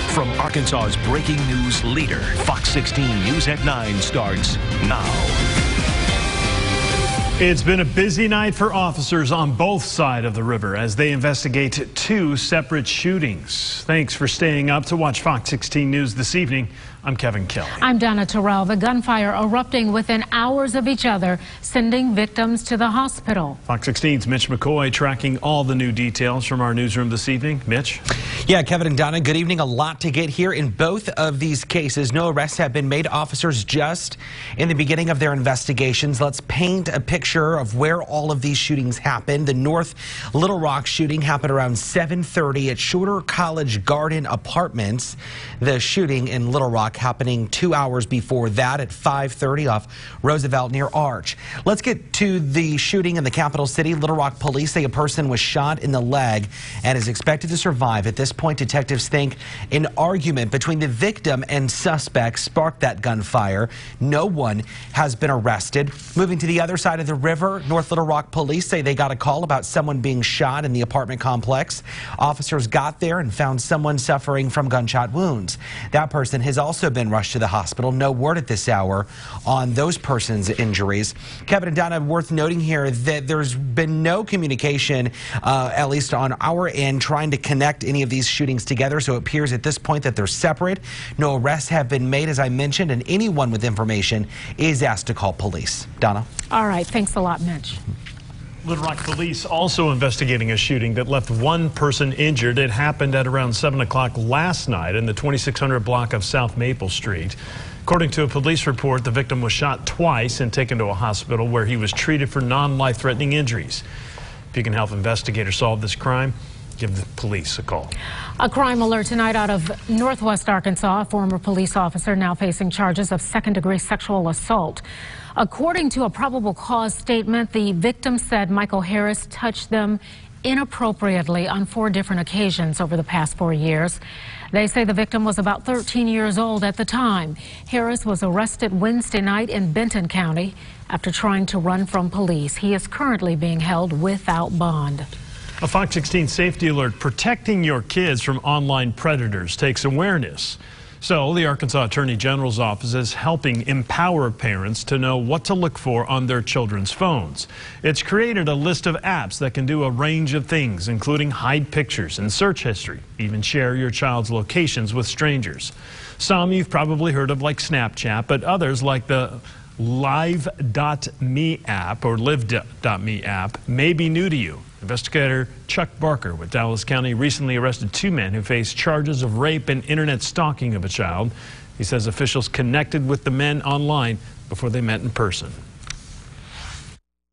From Arkansas's breaking news leader, Fox 16 News at 9 starts now. It's been a busy night for officers on both sides of the river as they investigate two separate shootings. Thanks for staying up to watch Fox 16 News this evening. I'm Kevin Kelly. I'm Donna Terrell. The gunfire erupting within hours of each other, sending victims to the hospital. Fox 16's Mitch McCoy tracking all the new details from our newsroom this evening. Mitch? Yeah, Kevin and Donna, good evening. A lot to get here. In both of these cases, no arrests have been made. Officers just in the beginning of their investigations. Let's paint a picture of where all of these shootings happened. The North Little Rock shooting happened around 7:30 at Shorter College Garden Apartments. The shooting in Little Rock happening 2 hours before that at 5:30 off Roosevelt near Arch. Let's get to the shooting in the capital city. Little Rock police say a person was shot in the leg and is expected to survive. At this point, detectives think an argument between the victim and suspect sparked that gunfire. No one has been arrested. Moving to the other side of the river, North Little Rock police say they got a call about someone being shot in the apartment complex. Officers got there and found someone suffering from gunshot wounds. That person has also been rushed to the hospital. No word at this hour on those persons' injuries. Kevin and Donna, worth noting here that there's been no communication, at least on our end, trying to connect any of these shootings together. So it appears at this point that they're separate. No arrests have been made, as I mentioned, and anyone with information is asked to call police. Donna? All right. Thanks a lot, Mitch. Little Rock police also investigating a shooting that left one person injured. It happened at around 7 o'clock last night in the 2600 block of South Maple Street. According to a police report, the victim was shot twice and taken to a hospital where he was treated for non-life-threatening injuries. If you can help investigators solve this crime, give the police a call. A crime alert tonight out of Northwest Arkansas. A former police officer now facing charges of second-degree sexual assault. According to a probable cause statement, the victim said Michael Harris touched them inappropriately on 4 different occasions over the past 4 years. They say the victim was about 13 years old at the time. Harris was arrested Wednesday night in Benton County after trying to run from police. He is currently being held without bond. A Fox 16 safety alert: protecting your kids from online predators takes awareness. So the Arkansas Attorney General's office is helping empower parents to know what to look for on their children's phones. It's created a list of apps that can do a range of things, including hide pictures and search history, even share your child's locations with strangers. Some you've probably heard of, like Snapchat, but others, like the Live.me app or Live.me app, may be new to you. Investigator Chuck Barker with Dallas County recently arrested 2 men who face charges of rape and internet stalking of a child. He says officials connected with the men online before they met in person.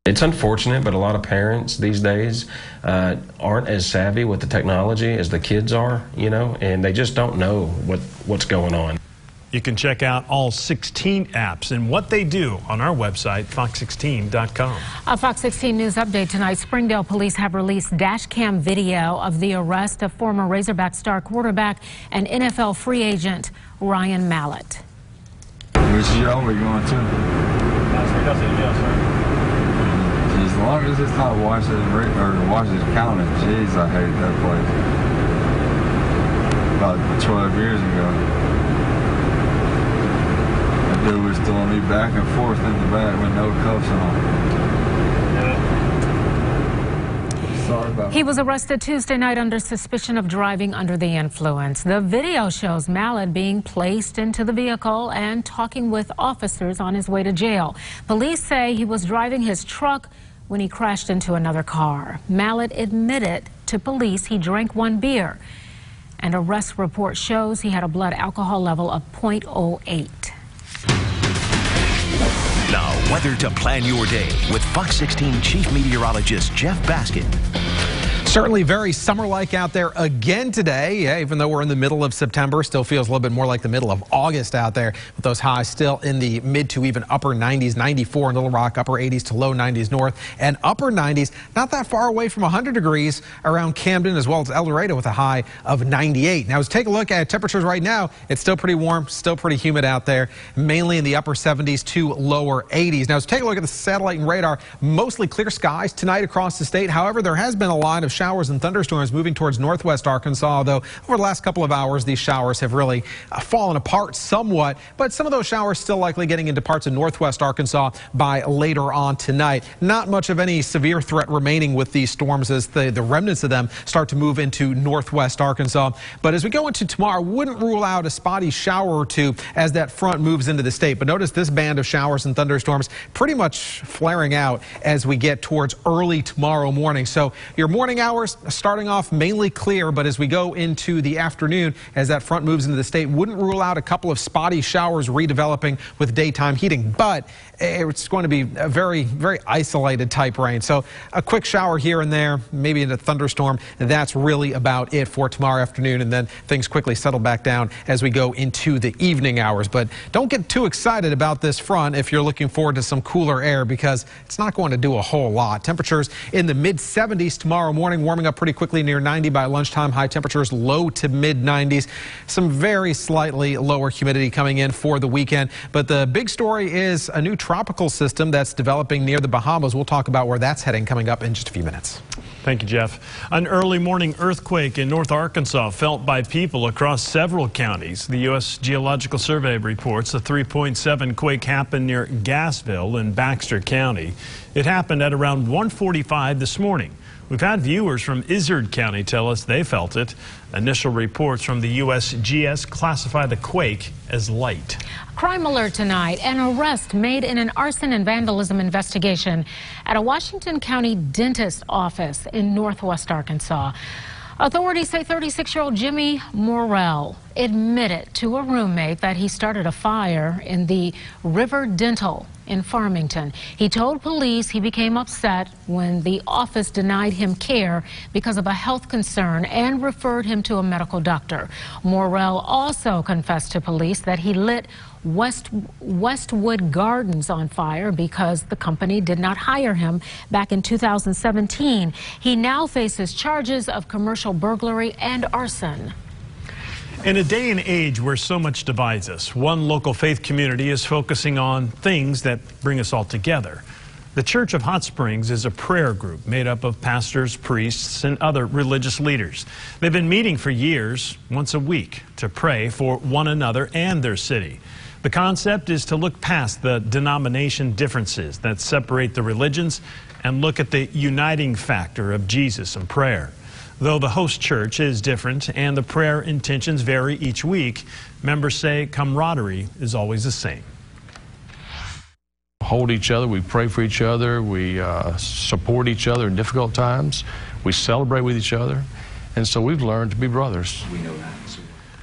It's unfortunate, but a lot of parents these days aren't as savvy with the technology as the kids are, you know, and they just don't know what's going on. You can check out all 16 apps and what they do on our website, fox16.com. A Fox 16 News update tonight. Springdale police have released dash cam video of the arrest of former Razorback star quarterback and NFL free agent Ryan Mallett. Which jail are you going to? As long as it's not Washington County, jeez, I hate that place. About 12 years ago. Dude was throwing me back and forth in the back with no cuffs on. Sorry about that. He was arrested Tuesday night under suspicion of driving under the influence. The video shows Mallett being placed into the vehicle and talking with officers on his way to jail. Police say he was driving his truck when he crashed into another car. Mallett admitted to police he drank 1 beer. An arrest report shows he had a blood alcohol level of 0.08. Now, weather to plan your day with Fox 16 Chief Meteorologist Jeff Baskin. Certainly very summer-like out there again today. Yeah, even though we're in the middle of September, still feels a little bit more like the middle of August out there, with those highs still in the mid to even upper 90s, 94 in Little Rock, upper 80s to low 90s north, and upper 90s not that far away from 100 degrees around Camden as well as El Dorado with a high of 98. Now, let's take a look at temperatures right now. It's still pretty warm, still pretty humid out there, mainly in the upper 70s to lower 80s. Now, let's take a look at the satellite and radar. Mostly clear skies tonight across the state. However, there has been a line of showers and thunderstorms moving towards northwest Arkansas, although over the last couple of hours, these showers have really fallen apart somewhat. But some of those showers still likely getting into parts of northwest Arkansas by later on tonight. Not much of any severe threat remaining with these storms as the remnants of them start to move into northwest Arkansas. But as we go into tomorrow, wouldn't rule out a spotty shower or two as that front moves into the state. But notice this band of showers and thunderstorms pretty much flaring out as we get towards early tomorrow morning. So your morning hours starting off mainly clear, but as we go into the afternoon, as that front moves into the state, wouldn't rule out a couple of spotty showers redeveloping with daytime heating. But it's going to be a very, very isolated type rain. So a quick shower here and there, maybe in a thunderstorm. That's really about it for tomorrow afternoon. And then things quickly settle back down as we go into the evening hours. But don't get too excited about this front if you're looking forward to some cooler air, because it's not going to do a whole lot. Temperatures in the mid-70s tomorrow morning, warming up pretty quickly near 90 by lunchtime. High temperatures low to mid-90s. Some very slightly lower humidity coming in for the weekend. But the big story is a new tropical system that's developing near the Bahamas. We'll talk about where that's heading coming up in just a few minutes. Thank you, Jeff. An early morning earthquake in North Arkansas felt by people across several counties. The U.S. Geological Survey reports a 3.7 quake happened near Gassville in Baxter County. It happened at around 1:45 this morning. We've had viewers from Izard County tell us they felt it. Initial reports from the USGS classify the quake as light. Crime alert tonight. An arrest made in an arson and vandalism investigation at a Washington County dentist office in northwest Arkansas. Authorities say 36-year-old Jimmy Morrell admitted to a roommate that he started a fire in the River Dental in Farmington. He told police he became upset when the office denied him care because of a health concern and referred him to a medical doctor. Morrell also confessed to police that he lit Westwood Gardens on fire because the company did not hire him back in 2017. He now faces charges of commercial burglary and arson. In a day and age where so much divides us, one local faith community is focusing on things that bring us all together. The Church of Hot Springs is a prayer group made up of pastors, priests, and other religious leaders. They've been meeting for years, once a week, to pray for one another and their city. The concept is to look past the denomination differences that separate the religions and look at the uniting factor of Jesus and prayer. Though the host church is different and the prayer intentions vary each week, members say camaraderie is always the same. Hold each other, we pray for each other, we support each other in difficult times, we celebrate with each other, and so we've learned to be brothers. We know that.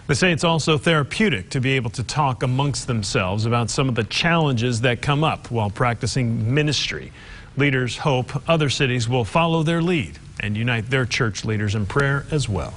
They say it's also therapeutic to be able to talk amongst themselves about some of the challenges that come up while practicing ministry. Leaders hope other cities will follow their lead and unite their church leaders in prayer as well.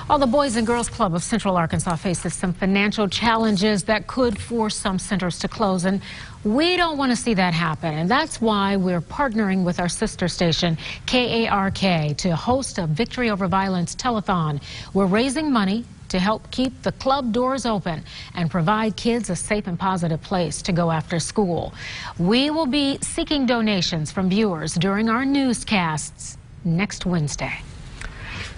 Well, the Boys and Girls Club of Central Arkansas faces some financial challenges that could force some centers to close, and we don't want to see that happen. And that's why we're partnering with our sister station, KARK, to host a Victory Over Violence telethon. We're raising money to help keep the club doors open and provide kids a safe and positive place to go after school. We will be seeking donations from viewers during our newscasts next Wednesday.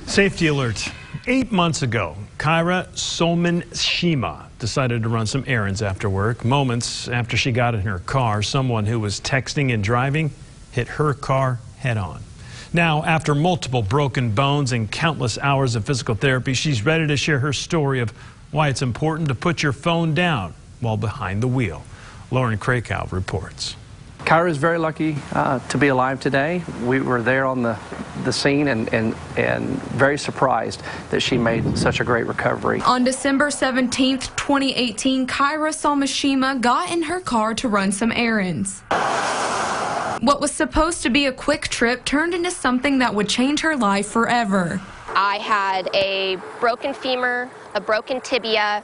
Safety alert. 8 months ago, Kyra Somashima decided to run some errands after work. Moments after she got in her car, someone who was texting and driving hit her car head on. Now, after multiple broken bones and countless hours of physical therapy, she's ready to share her story of why it's important to put your phone down while behind the wheel. Lauren Krakow reports. Kyra is very lucky to be alive today. We were there on the scene and very surprised that she made such a great recovery. On December 17th, 2018, Kyra Somashima got in her car to run some errands. What was supposed to be a quick trip turned into something that would change her life forever. I had a broken femur, a broken tibia,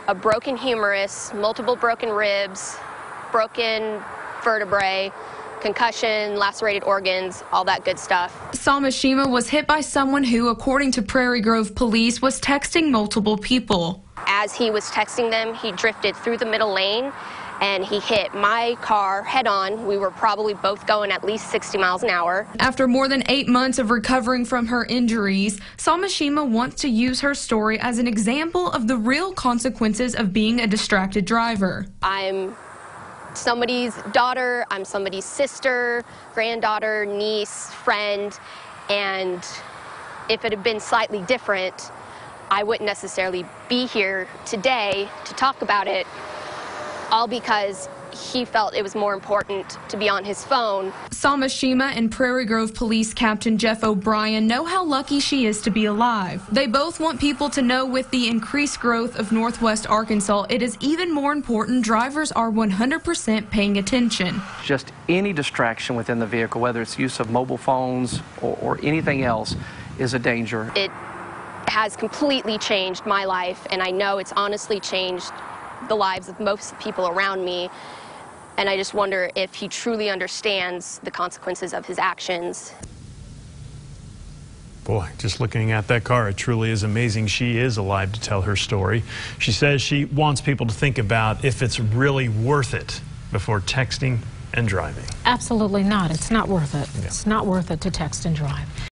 a broken humerus, multiple broken ribs, broken vertebrae, concussion, lacerated organs, all that good stuff. Somashima was hit by someone who, according to Prairie Grove police, was texting multiple people. As he was texting them, he drifted through the middle lane and he hit my car head on. We were probably both going at least 60 miles an hour. After more than 8 months of recovering from her injuries, Samashima wants to use her story as an example of the real consequences of being a distracted driver. I'm somebody's daughter, I'm somebody's sister, granddaughter, niece, friend, and if it had been slightly different, I wouldn't necessarily be here today to talk about it, all because he felt it was more important to be on his phone. Samashima and Prairie Grove Police Captain Jeff O'Brien know how lucky she is to be alive. They both want people to know with the increased growth of Northwest Arkansas, it is even more important drivers are 100% paying attention. Just any distraction within the vehicle, whether it's use of mobile phones or anything else, is a danger. It has completely changed my life, and I know it's honestly changed the lives of most people around me. And I just wonder if he truly understands the consequences of his actions. Boy, just looking at that car, it truly is amazing she is alive to tell her story. She says she wants people to think about if it's really worth it before texting and driving. Absolutely not. It's not worth it. Yeah. It's not worth it to text and drive.